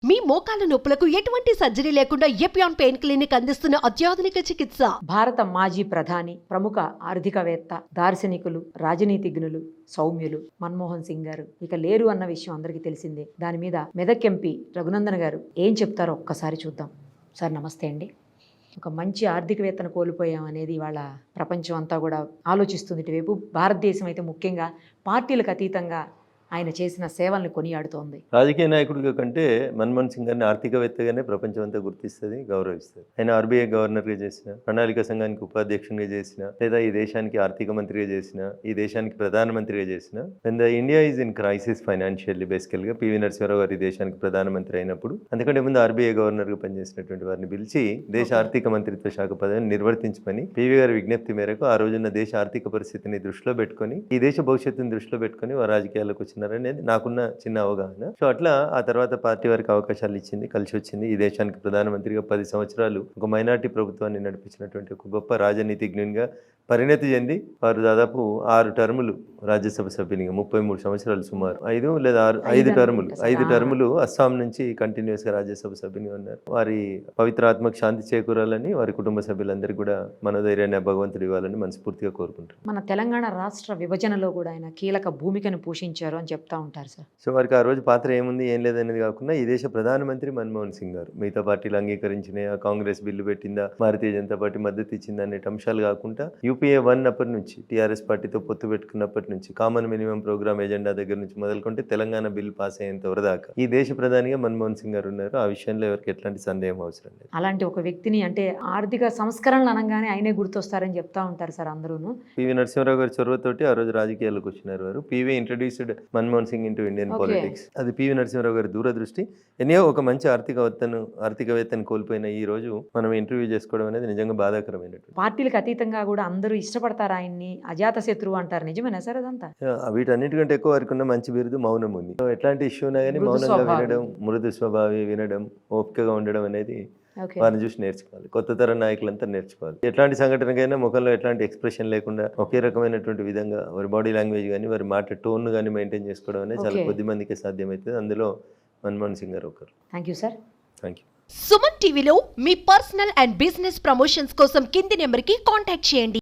మీ మోకాల నొప్పులకు ఎటువంటి సర్జరీ లేకుండా ఎపియాన్ పెయిన్ క్లినిక్ అందిస్తున్న అత్యాధునిక చికిత్స. భారత మాజీ ప్రధాని, ప్రముఖ ఆర్థికవేత్త, దార్శనికులు, రాజనీతిజ్ఞులు, సౌమ్యులు మన్మోహన్ సింగ్ గారు ఇక లేరు అన్న విషయం అందరికీ తెలిసిందే. దాని మీద మెదక్ ఎంపీ రఘునందన్ గారు ఏం చెప్తారో ఒక్కసారి చూద్దాం. సార్ నమస్తే అండి. ఒక మంచి ఆర్థికవేత్తను కోల్పోయాం అనేది ఇవాళ ప్రపంచం అంతా కూడా ఆలోచిస్తుంది. ఇటువైపు భారతదేశం అయితే ముఖ్యంగా పార్టీలకు అతీతంగా ఆయన చేసిన సేవల్ని కొనియాడుతోంది. రాజకీయ నాయకుడిగా కంటే మన్మోహన్ సింగ్ గారిని ఆర్థికవేత్తగానే ప్రపంచం అంతా గుర్తిస్తుంది, గౌరవిస్తుంది. ఆయన ఆర్బీఐ గవర్నర్గా చేసిన, ప్రణాళిక సంఘానికి ఉపాధ్యక్షునిగా చేసిన, లేదా ఈ దేశానికి ఆర్థిక మంత్రిగా చేసిన, ఈ దేశానికి ప్రధానమంత్రిగా చేసిన. When the India is in crisis financially, బేసికల్గా పివి నరసింహారావు గారు ఈ దేశానికి ప్రధానమంత్రి అయినప్పుడు అంతకంటే ముందు ఆర్బీఐ గవర్నర్గా పనిచేసినటువంటి వారిని పిలిచి దేశ ఆర్థిక మంత్రిత్వ శాఖ పదవిని నిర్వర్తించమని పివి గారి విజ్ఞప్తి మేరకు ఆ రోజున్న దేశ ఆర్థిక పరిస్థితిని దృష్టిలో పెట్టుకొని, ఈ దేశ భవిష్యత్తుని దృష్టిలో పెట్టుకొని వారు రాజకీయాల్లోకి వచ్చిన అనేది నాకున్న చిన్న అవగాహన. సో అట్లా ఆ తర్వాత పార్టీ వారికి అవకాశాలు ఇచ్చింది, కలిసి వచ్చింది. ఈ దేశానికి ప్రధానమంత్రిగా 10 సంవత్సరాలు ఒక మైనార్టీ ప్రభుత్వాన్ని నడిపించినటువంటి ఒక గొప్ప రాజనీతిజ్ఞునిగా పరిణతి చెంది వారు దాదాపు 6 టర్ములు రాజ్యసభ సభ్యునిగా, 33 సంవత్సరాలు సుమారు 5 లేదా 5 టర్ములు అస్సాం నుంచి కంటిన్యూస్ గా రాజ్యసభ సభ్యునిగా ఉన్నారు. వారి పవిత్ర ఆత్మకు శాంతి చేకూరాలని, వారి కుటుంబ సభ్యులందరికీ కూడా మనోధైర్యాన్ని భగవంతుడు ఇవ్వాలని మనస్ఫూర్తిగా కోరుకుంటారు. మన తెలంగాణ రాష్ట్ర విభజనలో కూడా ఆయన కీలక భూమికను పోషించారు అని చెప్తా ఉంటారు సార్. సో వారికి ఆ రోజు పాత్ర ఏముంది ఏం లేదనేది కాకుండా ఈ దేశ ప్రధానమంత్రి మన్మోహన్ సింగ్ గారు మిగతా పార్టీలు అంగీకరించినాయా, కాంగ్రెస్ బిల్లు పెట్టిందా, భారతీయ జనతా పార్టీ మద్దతు ఇచ్చిందా అనే అంశాలు కాకుండా యూపీఏ 1 అప్పటి నుంచి, టీఆర్ఎస్ పార్టీతో పొత్తు పెట్టుకున్నప్పటి నుంచి, కామన్ మినిమం ప్రోగ్రామ్ ఎజెండా దగ్గర నుంచి మొదలుకుంటే తెలంగాణ బిల్ పాస్ అయ్యేంత వరదాకా ఈ దేశ ప్రధానిగా మన్మోహన్ సింగ్ గారు ఉన్నారు. ఆ విషయంలో ఎవరికి ఎట్లాంటి సందేహం అవసరం లేదు. అలాంటి ఒక వ్యక్తిని అంటే ఆర్థిక సంస్కరణలు అనగానే ఆయనే గుర్తొస్తారని చెప్తా ఉంటారు సార్ అందరూను. పివి నరసింహారావు గారి చొరవతోటి ఆ రోజు రాజకీయాల్లోకి వచ్చినారు వారు. PV introduced Manmohan Singh into Indian politics. అది పివి నరసింహారావు గారి దూరదృష్టి. ఎన్నో ఒక మంచి ఆర్థికవేత్తను కోల్పోయిన ఈ రోజు మనం ఇంటర్వ్యూ చేసుకోవడం అనేది నిజంగా బాధాకరమైనటువంటి. పార్టీలకు అతీతంగా కూడా అందరూ ఇష్టపడతారు ఆయన్ని, అజాత శత్రువు అంటారు. నిజమేనా సార్ అదంతా? వీటన్నిటికంటే ఎక్కువ వారికి ఉన్న మంచి బిరుదు మౌనం ఉంది. ఎట్లాంటి ఇష్యూ ఉన్నా కానీ మౌనంగా వినడం, మృదు స్వభావి వినడం, ఓపికగా ఉండడం అనేది వారిని చూసి నేర్చుకోవాలి. కొత్త తరం నాయకులంతా నేర్చుకోవాలి. ఎట్లాంటి సంఘటనకైనా ముఖంలో ఎట్లాంటి ఎక్స్ప్రెషన్ లేకుండా ఒకే రకమైనటువంటి విధంగా వారి బాడీ లాంగ్వేజ్ కానీ వారి మాట టోన్ కానీ మెయింటైన్ చేసుకోవడం అనేది చాలా కొద్ది మందికి సాధ్యమవుతుంది. అందులో మన్మోహన్ సింగ్ గారు ఒకరు. Thank you sir. Thank you. Suman టీవీలో మీ పర్సనల్ అండ్ బిజినెస్ ప్రమోషన్స్ కోసం కింది నెంబర్కి కాంటాక్ట్ చేయండి.